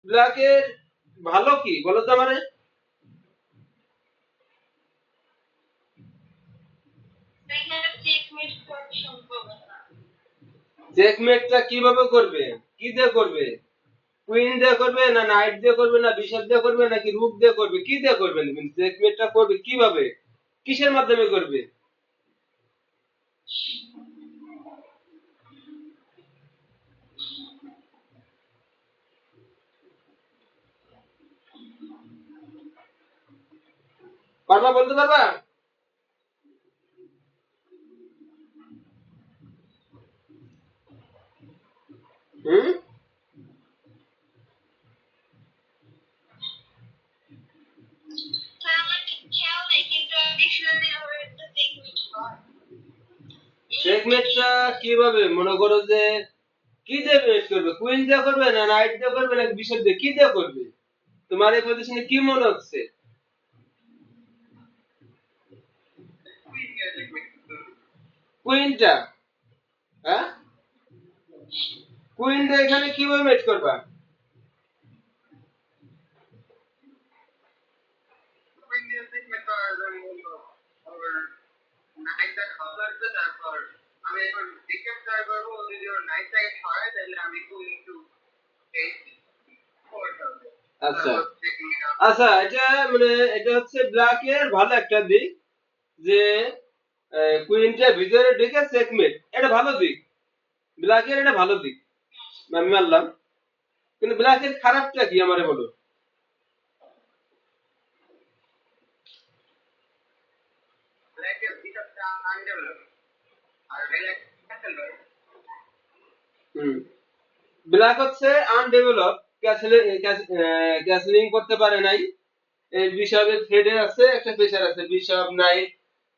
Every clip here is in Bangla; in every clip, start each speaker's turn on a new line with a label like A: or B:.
A: ব্ল্যাকের ভালো কি বলো তো মানে? চেকমেটটা কিভাবে করবে? কি দিয়ে করবে? কুইন দিয়ে করবে না নাইট দিয়ে করবে না বিশপ দিয়ে করবে নাকি রুক দিয়ে করবে? কি দিয়ে করবে? চেকমেটটা করবে কিভাবে? কিসের মাধ্যমে করবে? পারবা, বলতে পারবা? হুম। চেকমেটটা কিভাবে মনে করো যে কি দিয়ে বেট করবে? কুইন দিয়ে করবে না নাইট দিয়ে করবে নাকি বিশপ দিয়ে? কি দিয়ে করবে? তোমার এই পজিশনে কি মনে হচ্ছে? কুইনটা? হ্যাঁ, কুইন দিয়ে এখানে কিভাবে মেট করবা? আচ্ছা আচ্ছা, এটা মানে এটা হচ্ছে ব্ল্যাকের ভালো একটা দিক যে কুইনটা ভিতরে ঢুকে চেকমেট, এটা ভালো দিক। ব্ল্যাকের এটা ভালো দিক, আমি মানলাম। কিন্তু ব্ল্যাকের খারাপটা কি আমারে বলো? হুম। ব্ল্যাক হচ্ছে আনডেভেলপ, ক্যাসলিং করতে পারে নাই। এই বিশপের থ্রেডে আছে একটা প্রেসার আছে, বিশপ নাই।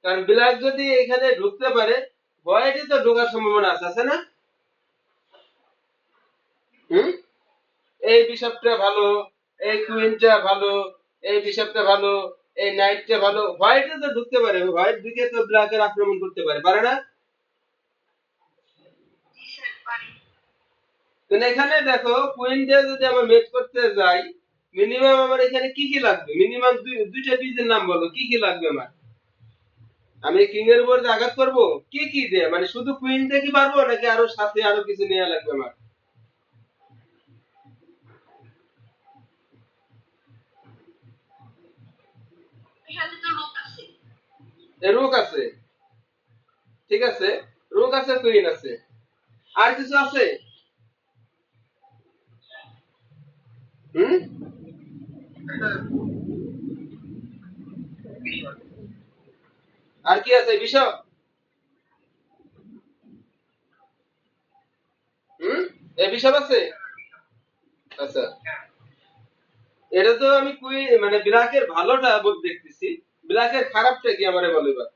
A: কারণ ব্ল্যাক যদি এখানে ঢুকতে পারে, হোয়াইটে তো ঢোকার সম্ভাবনা আছে, আছে না? হুম। এই বিশপটা ভালো, এই কুইনটা ভালো, এই বিশপটা ভালো, এই নাইটটা ভালো, হোয়াইটে তো ঢুকতে পারে, হোয়াইট ঢুকে তো ব্ল্যাকের আক্রমণ করতে পারে, পারে না? কিন্তু এখানে দেখো কুইন দিয়ে যদি আমরা মেট করতে যাই, মিনিমাম আমার এখানে কি কি লাগবে? মিনিমাম দুইটা পিসের নাম বলো, কি কি লাগবে আমার? আমি কিং এর উপর যে আঘাত করবো, কি কি দিয়ে? মানে শুধু কুইন দিয়ে কি পারবো নাকি আরো সাথে আরো কিছু নেওয়া লাগবে আমার? রুক আছে, ঠিক আছে, রুক আছে, কুইন আছে, আর কিছু আছে? হুম। আর কি আছে? বিশপ? হুম। এ বিশপ আছে। আচ্ছা, এটা তো আমি কুইন মানে ব্ল্যাকের ভালোটা দেখতেছি, ব্ল্যাকের খারাপটা কি আমারে বলো এবার।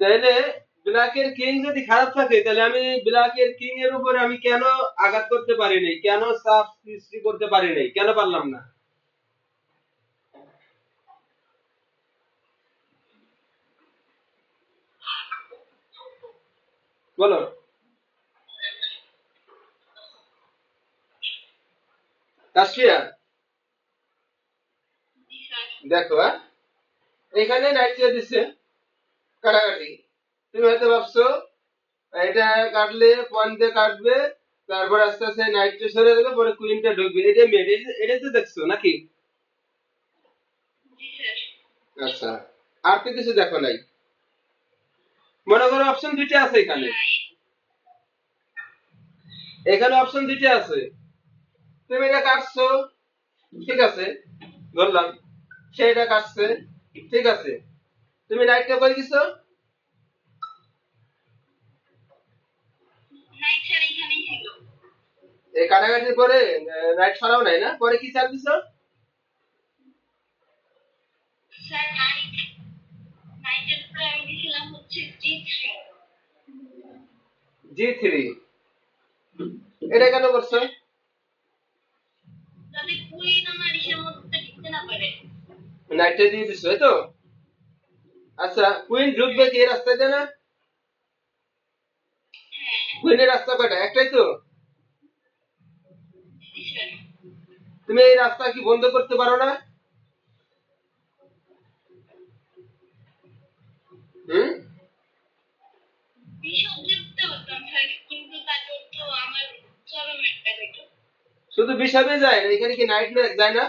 A: তাহলে ব্ল্যাকের কিং যদি খারাপ থাকে তাহলে আমি ব্ল্যাকের কিং এর উপরে আমি কেন আঘাত করতে পারি নাই, কেন চাপ সৃষ্টি করতে পারি নাই, কেন পারলাম না? বলো। রাশিয়া? দেখো, এখানে নাইট দিচ্ছে কাটাকাটি। তুমি হয়তো ভাবছো এটা কাটলে পয়েন্ট দিয়ে কাটবে, তারপর আস্তে আস্তে নাইটটা সরে যাবে, পরে কুইনটা ঢুকবে, এটা মেড, এটা তো দেখছো নাকি? আচ্ছা, আর তো কিছু দেখো নাই? মনে করো অপশন দুইটা আছে এখানে, এখানে অপশন দুইটা আছে। তুমি এটা কাটছো, ঠিক আছে, ধরলাম সেটা কাটছে, ঠিক আছে, তুমি নাইটটা করে দিছো। এই কাটাকাটির পরে নাইট সরাও নাই না, পরে কি চাপ দিছো? জি থ্রি। এটা কেন করছো?
B: যাতে কুইন আমার ইসের মধ্যে ঢুকতে না পারে।
A: নাইটটা দিয়ে দিছো তাই তো? আচ্ছা কুইন ঢুকবে কি এই রাস্তায় দিয়ে না? কুইনের রাস্তা কয়টা? একটাই তো?
B: কিসের?
A: তুমি এই রাস্তা কি বন্ধ করতে পারো না? হুম?
B: বিশপ দেখতে পারতাম স্যার, কিন্তু তারপর তো আমার চরম একটা হইতো।
A: শুধু বিষাবে যায় না, এখানে কি নাইট যায় না?